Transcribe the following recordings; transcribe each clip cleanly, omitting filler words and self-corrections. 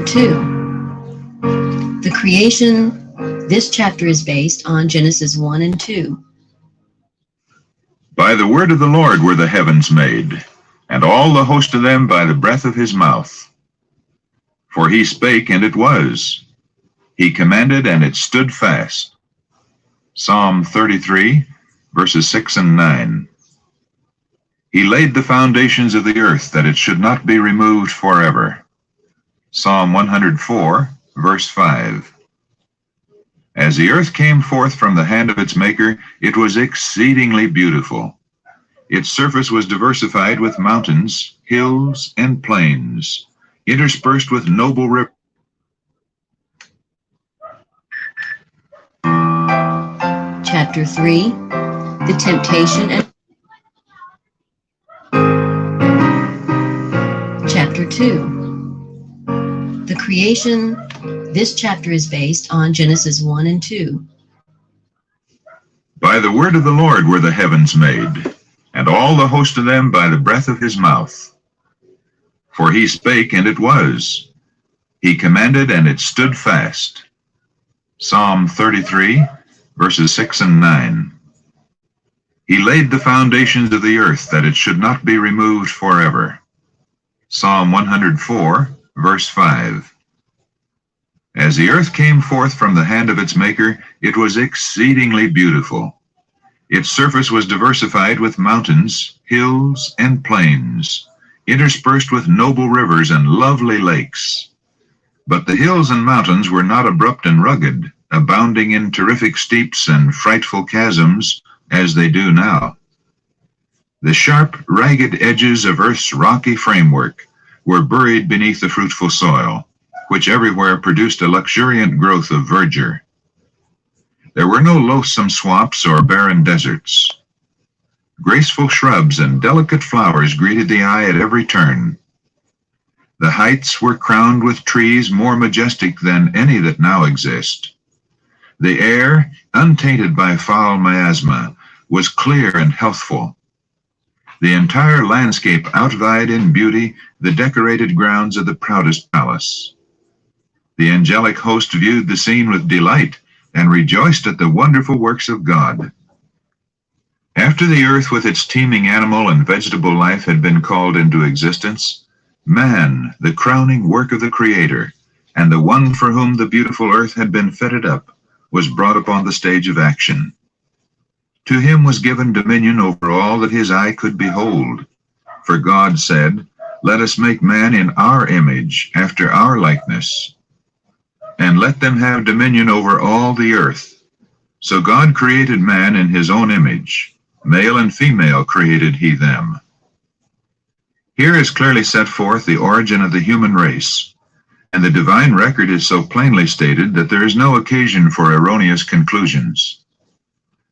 Chapter 2. The creation. This chapter is based on Genesis 1 and 2. By the word of the Lord were the heavens made, and all the host of them by the breath of his mouth. For he spake, and it was. He commanded, and it stood fast. Psalm 33, verses 6 and 9. He laid the foundations of the earth, that it should not be removed forever. Psalm 104, verse 5. As the earth came forth from the hand of its maker, it was exceedingly beautiful. Its surface was diversified with mountains, hills, and plains, interspersed with noble rivers. Chapter 3. The temptation and Chapter 2. The creation. This chapter is based on Genesis 1 and 2. By the word of the Lord were the heavens made, and all the host of them by the breath of his mouth. For he spake, and it was. He commanded, and it stood fast. Psalm 33, verses 6 and 9. He laid the foundations of the earth, that it should not be removed forever. Psalm 104, verse 5. As the earth came forth from the hand of its maker, it was exceedingly beautiful. Its surface was diversified with mountains, hills, and plains, interspersed with noble rivers and lovely lakes. But the hills and mountains were not abrupt and rugged, abounding in terrific steeps and frightful chasms, as they do now. The sharp, ragged edges of earth's rocky framework were buried beneath the fruitful soil, which everywhere produced a luxuriant growth of verdure. There were no loathsome swamps or barren deserts. Graceful shrubs and delicate flowers greeted the eye at every turn. The heights were crowned with trees more majestic than any that now exist. The air, untainted by foul miasma, was clear and healthful. The entire landscape outvied in beauty the decorated grounds of the proudest palace. The angelic host viewed the scene with delight and rejoiced at the wonderful works of God. After the earth with its teeming animal and vegetable life had been called into existence, man, the crowning work of the Creator, and the one for whom the beautiful earth had been fitted up, was brought upon the stage of action. To him was given dominion over all that his eye could behold. For God said, "Let us make man in our image, after our likeness, and let them have dominion over all the earth." So God created man in his own image. Male and female created he them. Here is clearly set forth the origin of the human race, and the divine record is so plainly stated that there is no occasion for erroneous conclusions.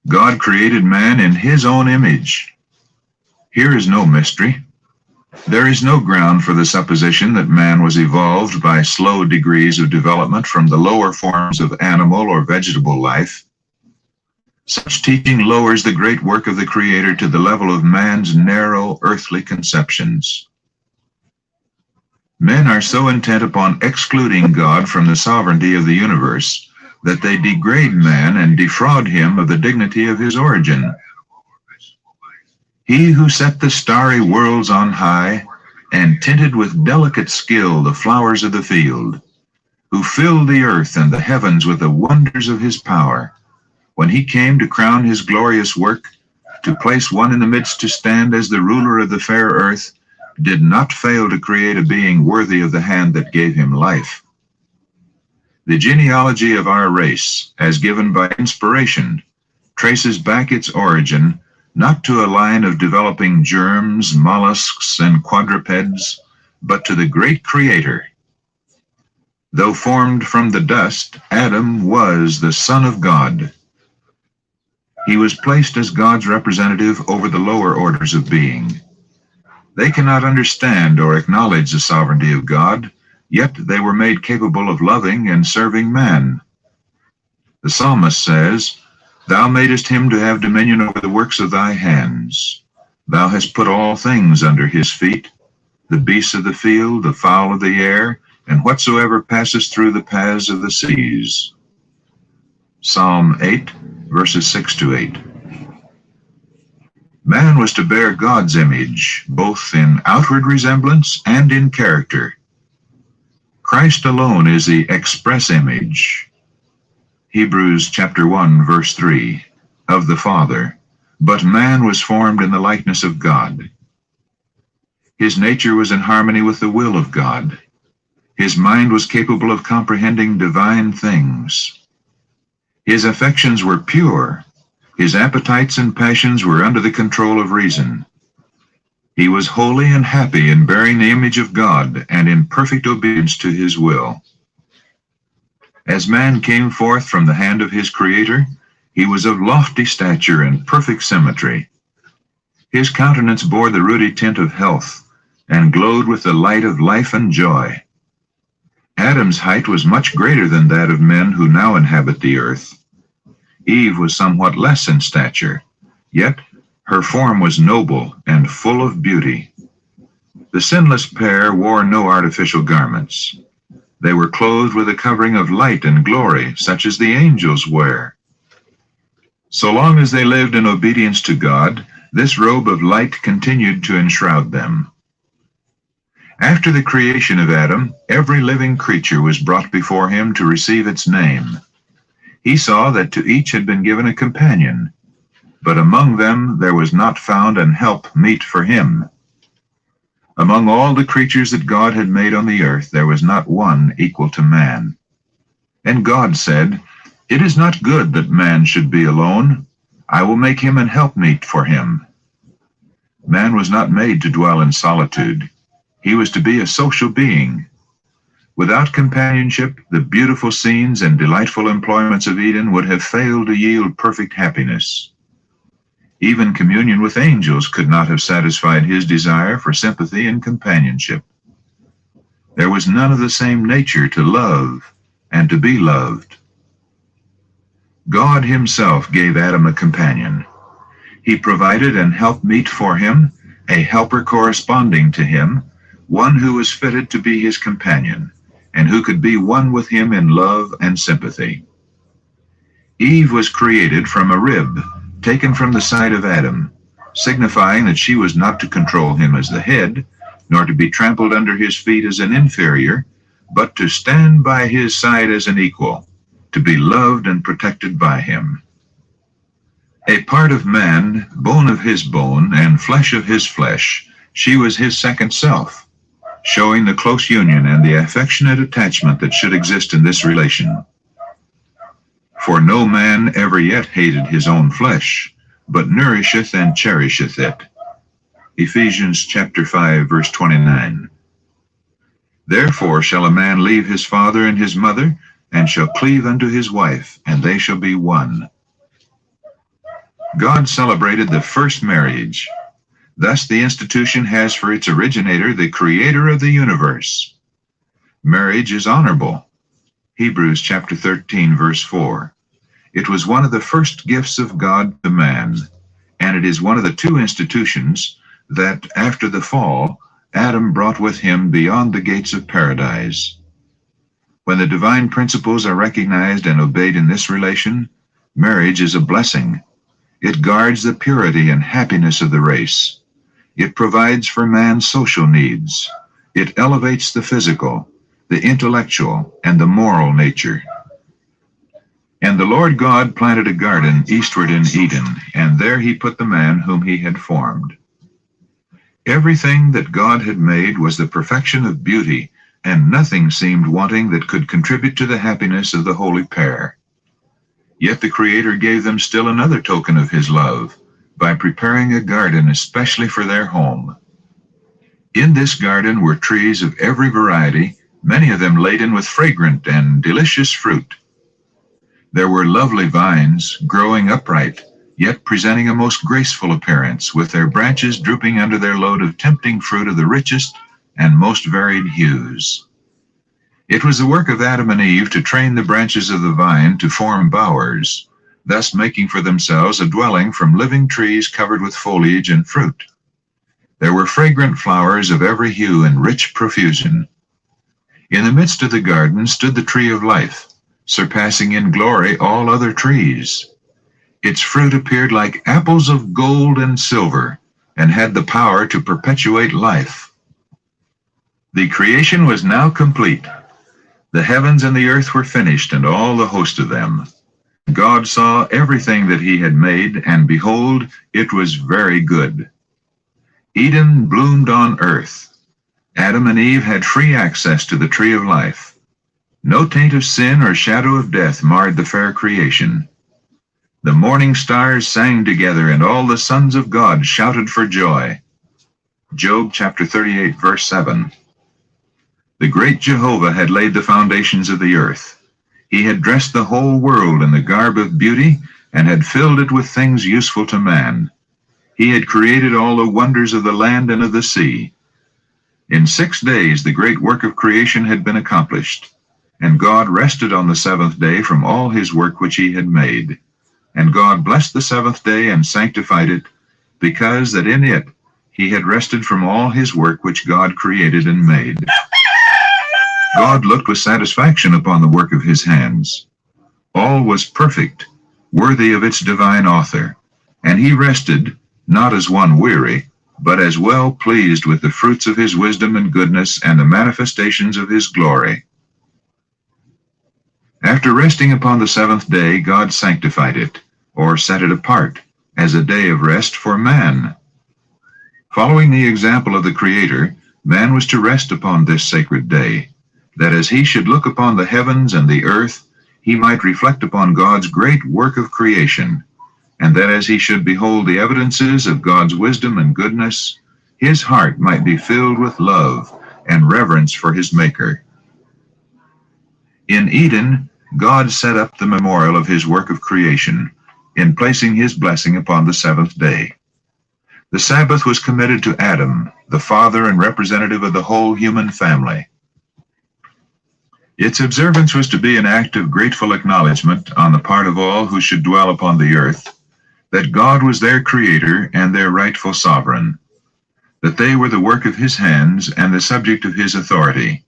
God created man in his own image. Here is no mystery. There is no ground for the supposition that man was evolved by slow degrees of development from the lower forms of animal or vegetable life. Such teaching lowers the great work of the Creator to the level of man's narrow earthly conceptions. Men are so intent upon excluding God from the sovereignty of the universe that they degrade man and defraud him of the dignity of his origin. He who set the starry worlds on high and tinted with delicate skill the flowers of the field, who filled the earth and the heavens with the wonders of his power, when he came to crown his glorious work, to place one in the midst to stand as the ruler of the fair earth, did not fail to create a being worthy of the hand that gave him life. The genealogy of our race, as given by inspiration, traces back its origin not to a line of developing germs, mollusks, and quadrupeds, but to the great Creator. Though formed from the dust, Adam was the Son of God. He was placed as God's representative over the lower orders of being. They cannot understand or acknowledge the sovereignty of God, yet they were made capable of loving and serving man. The psalmist says, "Thou madest him to have dominion over the works of thy hands. Thou hast put all things under his feet, the beasts of the field, the fowl of the air, and whatsoever passes through the paths of the seas. Psalm 8, verses 6 to 8. Man was to bear God's image, both in outward resemblance and in character. Christ alone is the express image. Hebrews chapter 1, verse 3, of the Father. But man was formed in the likeness of God. His nature was in harmony with the will of God. His mind was capable of comprehending divine things. His affections were pure. His appetites and passions were under the control of reason. He was holy and happy in bearing the image of God and in perfect obedience to his will. As man came forth from the hand of his Creator, he was of lofty stature and perfect symmetry. His countenance bore the ruddy tint of health and glowed with the light of life and joy. Adam's height was much greater than that of men who now inhabit the earth. Eve was somewhat less in stature, yet her form was noble and full of beauty. The sinless pair wore no artificial garments. They were clothed with a covering of light and glory, such as the angels wear. So long as they lived in obedience to God, this robe of light continued to enshroud them. After the creation of Adam, every living creature was brought before him to receive its name. He saw that to each had been given a companion, but among them there was not found an help meet for him. Among all the creatures that God had made on the earth, there was not one equal to man. And God said, "It is not good that man should be alone. I will make him an helpmeet for him." Man was not made to dwell in solitude. He was to be a social being. Without companionship, the beautiful scenes and delightful employments of Eden would have failed to yield perfect happiness. Even communion with angels could not have satisfied his desire for sympathy and companionship. There was none of the same nature to love and to be loved. God himself gave Adam a companion. He provided an helpmeet for him, a helper corresponding to him, one who was fitted to be his companion, and who could be one with him in love and sympathy. Eve was created from a rib taken from the side of Adam, signifying that she was not to control him as the head, nor to be trampled under his feet as an inferior, but to stand by his side as an equal, to be loved and protected by him. A part of man, bone of his bone, and flesh of his flesh, she was his second self, showing the close union and the affectionate attachment that should exist in this relation. For no man ever yet hated his own flesh, but nourisheth and cherisheth it. Ephesians chapter 5, verse 29. Therefore shall a man leave his father and his mother, and shall cleave unto his wife, and they shall be one. God celebrated the first marriage. Thus the institution has for its originator the Creator of the universe. Marriage is honorable. Hebrews chapter 13, verse 4. It was one of the first gifts of God to man, and it is one of the two institutions that, after the fall, Adam brought with him beyond the gates of paradise. When the divine principles are recognized and obeyed in this relation, marriage is a blessing. It guards the purity and happiness of the race. It provides for man's social needs. It elevates the physical, the intellectual, and the moral nature. And the Lord God planted a garden eastward in Eden, and there he put the man whom he had formed. Everything that God had made was the perfection of beauty, and nothing seemed wanting that could contribute to the happiness of the holy pair. Yet the Creator gave them still another token of his love, by preparing a garden especially for their home. In this garden were trees of every variety, many of them laden with fragrant and delicious fruit. There were lovely vines growing upright, yet presenting a most graceful appearance, with their branches drooping under their load of tempting fruit of the richest and most varied hues. It was the work of Adam and Eve to train the branches of the vine to form bowers, thus making for themselves a dwelling from living trees covered with foliage and fruit. There were fragrant flowers of every hue in rich profusion. In the midst of the garden stood the tree of life, surpassing in glory all other trees. Its fruit appeared like apples of gold and silver, and had the power to perpetuate life. The creation was now complete. The heavens and the earth were finished, and all the host of them. God saw everything that he had made, and behold, it was very good. Eden bloomed on earth. Adam and Eve had free access to the tree of life. No taint of sin or shadow of death marred the fair creation. The morning stars sang together, and all the sons of God shouted for joy. Job chapter 38, verse 7. The great Jehovah had laid the foundations of the earth. He had dressed the whole world in the garb of beauty, and had filled it with things useful to man. He had created all the wonders of the land and of the sea. In 6 days the great work of creation had been accomplished, and God rested on the seventh day from all his work which he had made. And God blessed the seventh day and sanctified it, because that in it he had rested from all his work which God created and made. God looked with satisfaction upon the work of his hands. All was perfect, worthy of its divine author, and he rested, not as one weary, but as well pleased with the fruits of his wisdom and goodness and the manifestations of his glory. After resting upon the seventh day, God sanctified it, or set it apart, as a day of rest for man. Following the example of the Creator, man was to rest upon this sacred day, that as he should look upon the heavens and the earth, he might reflect upon God's great work of creation, and that as he should behold the evidences of God's wisdom and goodness, his heart might be filled with love and reverence for his Maker. In Eden, God set up the memorial of his work of creation in placing his blessing upon the seventh day. The Sabbath was committed to Adam, the father and representative of the whole human family. Its observance was to be an act of grateful acknowledgement on the part of all who should dwell upon the earth, that God was their creator and their rightful sovereign, that they were the work of his hands and the subject of his authority.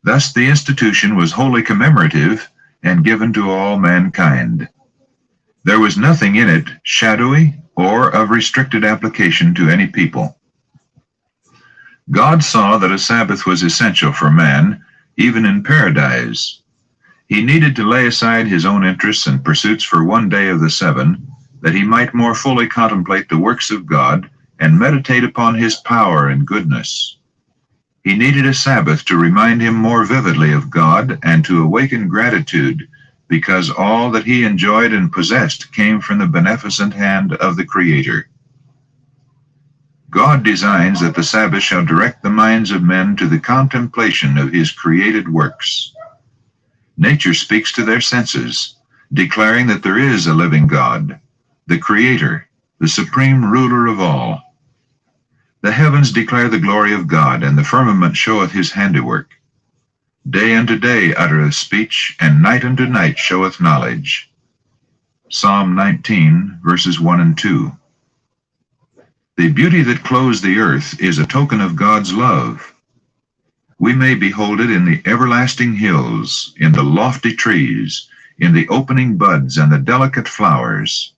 Thus the institution was wholly commemorative and given to all mankind. There was nothing in it shadowy or of restricted application to any people. God saw that a Sabbath was essential for man, even in paradise. He needed to lay aside his own interests and pursuits for one day of the 7, that he might more fully contemplate the works of God and meditate upon his power and goodness. He needed a Sabbath to remind him more vividly of God and to awaken gratitude, because all that he enjoyed and possessed came from the beneficent hand of the Creator. God designs that the Sabbath shall direct the minds of men to the contemplation of his created works. Nature speaks to their senses, declaring that there is a living God, the Creator, the supreme ruler of all. The heavens declare the glory of God, and the firmament showeth his handiwork. Day unto day uttereth speech, and night unto night showeth knowledge. Psalm 19, verses 1 and 2. The beauty that clothes the earth is a token of God's love. We may behold it in the everlasting hills, in the lofty trees, in the opening buds and the delicate flowers.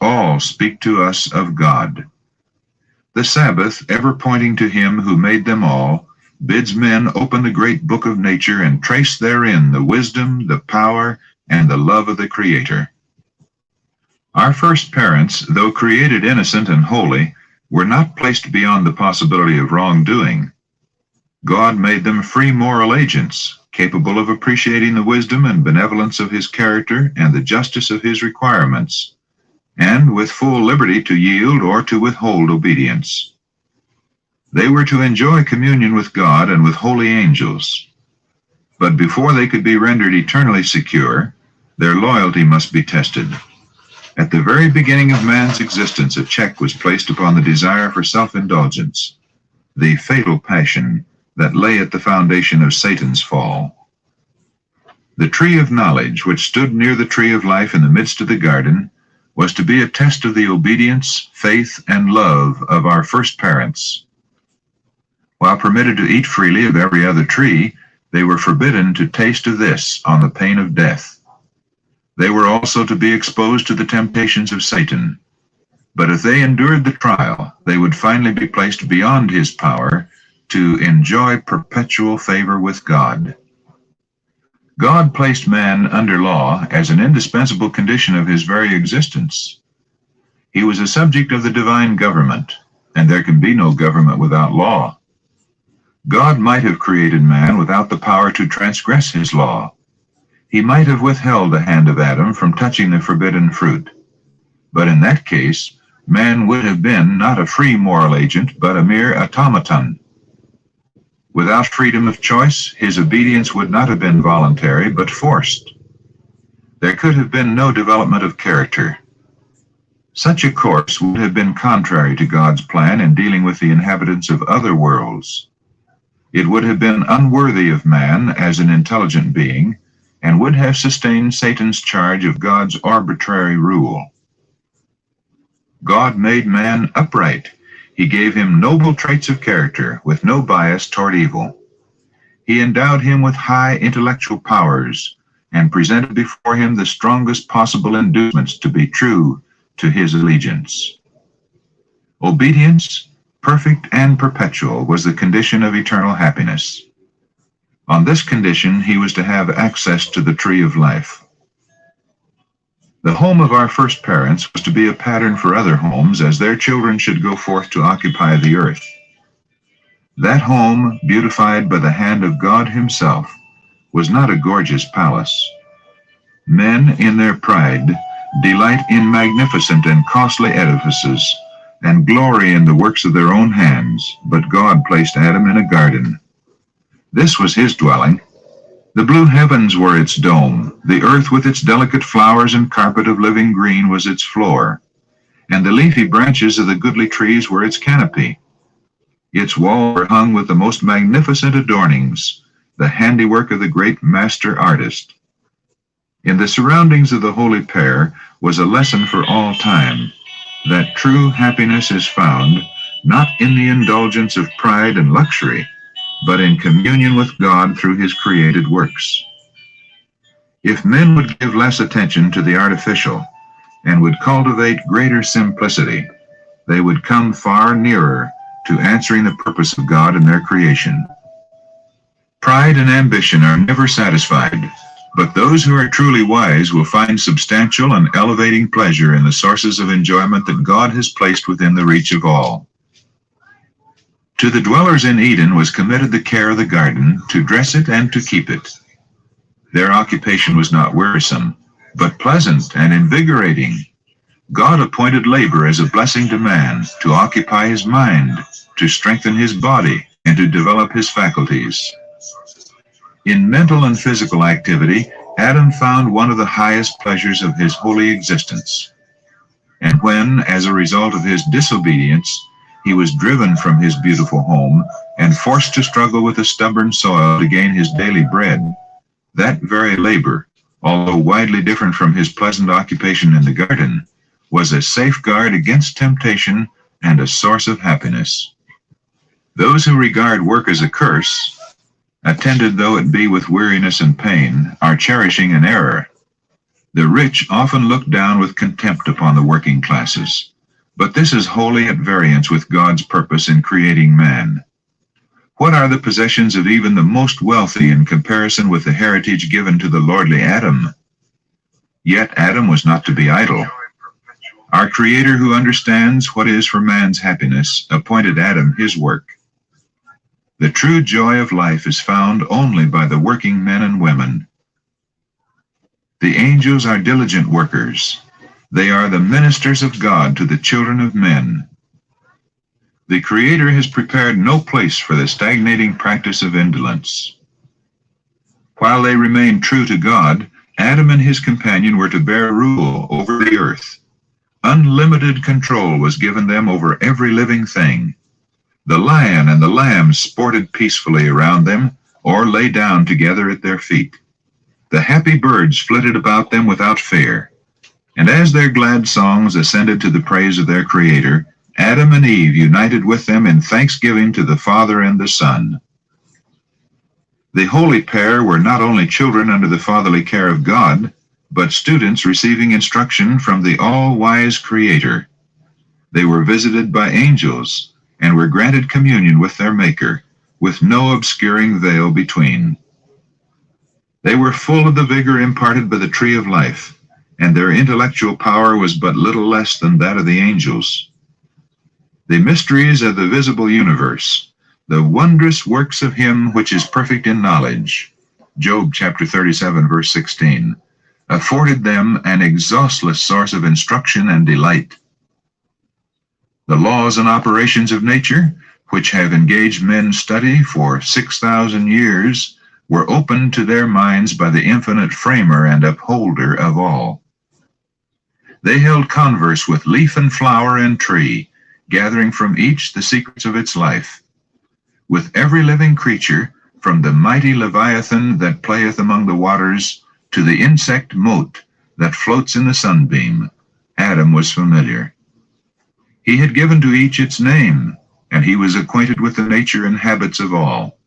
All speak to us of God. The Sabbath, ever pointing to him who made them all, bids men open the great book of nature and trace therein the wisdom, the power, and the love of the Creator. Our first parents, though created innocent and holy, were not placed beyond the possibility of wrongdoing. God made them free moral agents, capable of appreciating the wisdom and benevolence of his character and the justice of his requirements, and with full liberty to yield or to withhold obedience. They were to enjoy communion with God and with holy angels. But before they could be rendered eternally secure, their loyalty must be tested. At the very beginning of man's existence, a check was placed upon the desire for self-indulgence, the fatal passion that lay at the foundation of Satan's fall. The tree of knowledge, which stood near the tree of life in the midst of the garden, was to be a test of the obedience, faith, and love of our first parents. While permitted to eat freely of every other tree, They were forbidden to taste of this on the pain of death. They were also to be exposed to the temptations of Satan. But if they endured the trial, they would finally be placed beyond his power to enjoy perpetual favor with God. God placed man under law as an indispensable condition of his very existence. He was a subject of the divine government, and there can be no government without law. God might have created man without the power to transgress his law. He might have withheld the hand of Adam from touching the forbidden fruit. But in that case, man would have been not a free moral agent, but a mere automaton. Without freedom of choice, his obedience would not have been voluntary, but forced. There could have been no development of character. Such a course would have been contrary to God's plan in dealing with the inhabitants of other worlds. It would have been unworthy of man as an intelligent being, and would have sustained Satan's charge of God's arbitrary rule. God made man upright. He gave him noble traits of character with no bias toward evil. He endowed him with high intellectual powers and presented before him the strongest possible inducements to be true to his allegiance. Obedience, perfect and perpetual, was the condition of eternal happiness. On this condition, he was to have access to the tree of life. The home of our first parents was to be a pattern for other homes as their children should go forth to occupy the earth. That home, beautified by the hand of God himself, was not a gorgeous palace. Men, in their pride, delight in magnificent and costly edifices, and glory in the works of their own hands, but God placed Adam in a garden. This was his dwelling. The blue heavens were its dome, the earth with its delicate flowers and carpet of living green was its floor, and the leafy branches of the goodly trees were its canopy. Its walls were hung with the most magnificent adornings, the handiwork of the great master artist. In the surroundings of the holy pair was a lesson for all time, that true happiness is found not in the indulgence of pride and luxury, but in communion with God through his created works. If men would give less attention to the artificial and would cultivate greater simplicity, they would come far nearer to answering the purpose of God in their creation. Pride and ambition are never satisfied, but those who are truly wise will find substantial and elevating pleasure in the sources of enjoyment that God has placed within the reach of all. To the dwellers in Eden was committed the care of the garden, to dress it and to keep it. Their occupation was not wearisome, but pleasant and invigorating. God appointed labor as a blessing to man, to occupy his mind, to strengthen his body, and to develop his faculties. In mental and physical activity, Adam found one of the highest pleasures of his holy existence. And when, as a result of his disobedience, he was driven from his beautiful home and forced to struggle with the stubborn soil to gain his daily bread, that very labor, although widely different from his pleasant occupation in the garden, was a safeguard against temptation and a source of happiness. Those who regard work as a curse, attended though it be with weariness and pain, are cherishing an error. The rich often look down with contempt upon the working classes, but this is wholly at variance with God's purpose in creating man. What are the possessions of even the most wealthy in comparison with the heritage given to the lordly Adam? Yet Adam was not to be idle. Our Creator, who understands what is for man's happiness, appointed Adam his work. The true joy of life is found only by the working men and women. The angels are diligent workers. They are the ministers of God to the children of men. The Creator has prepared no place for the stagnating practice of indolence. While they remained true to God, Adam and his companion were to bear rule over the earth. Unlimited control was given them over every living thing. The lion and the lamb sported peacefully around them, or lay down together at their feet. The happy birds flitted about them without fear. And as their glad songs ascended to the praise of their Creator, Adam and Eve united with them in thanksgiving to the Father and the Son. The holy pair were not only children under the fatherly care of God, but students receiving instruction from the all-wise Creator. They were visited by angels and were granted communion with their Maker, with no obscuring veil between. They were full of the vigor imparted by the tree of life, and their intellectual power was but little less than that of the angels. The mysteries of the visible universe, the wondrous works of him which is perfect in knowledge, Job chapter 37, verse 16, afforded them an exhaustless source of instruction and delight. The laws and operations of nature, which have engaged men's study for 6,000 years, were opened to their minds by the infinite framer and upholder of all. They held converse with leaf and flower and tree, gathering from each the secrets of its life. With every living creature, from the mighty Leviathan that playeth among the waters to the insect mote that floats in the sunbeam, Adam was familiar. He had given to each its name, and he was acquainted with the nature and habits of all.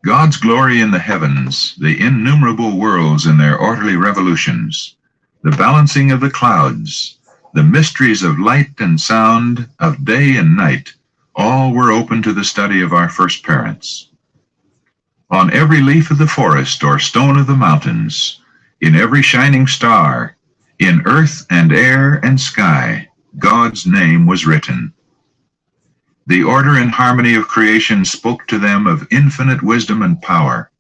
God's glory in the heavens, the innumerable worlds in their orderly revolutions, the balancing of the clouds, the mysteries of light and sound, of day and night, all were open to the study of our first parents. On every leaf of the forest or stone of the mountains, in every shining star, in earth and air and sky, God's name was written. The order and harmony of creation spoke to them of infinite wisdom and power.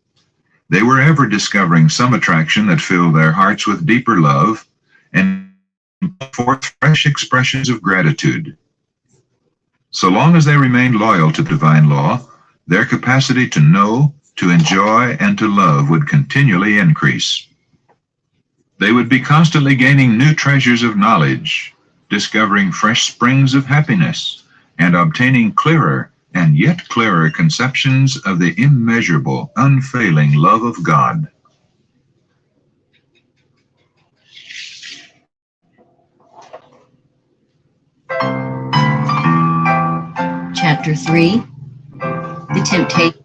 They were ever discovering some attraction that filled their hearts with deeper love and put forth fresh expressions of gratitude. So long as they remained loyal to divine law, their capacity to know, to enjoy, and to love would continually increase. They would be constantly gaining new treasures of knowledge, discovering fresh springs of happiness, and obtaining clearer and yet clearer conceptions of the immeasurable, unfailing love of God. Chapter 3, The Temptation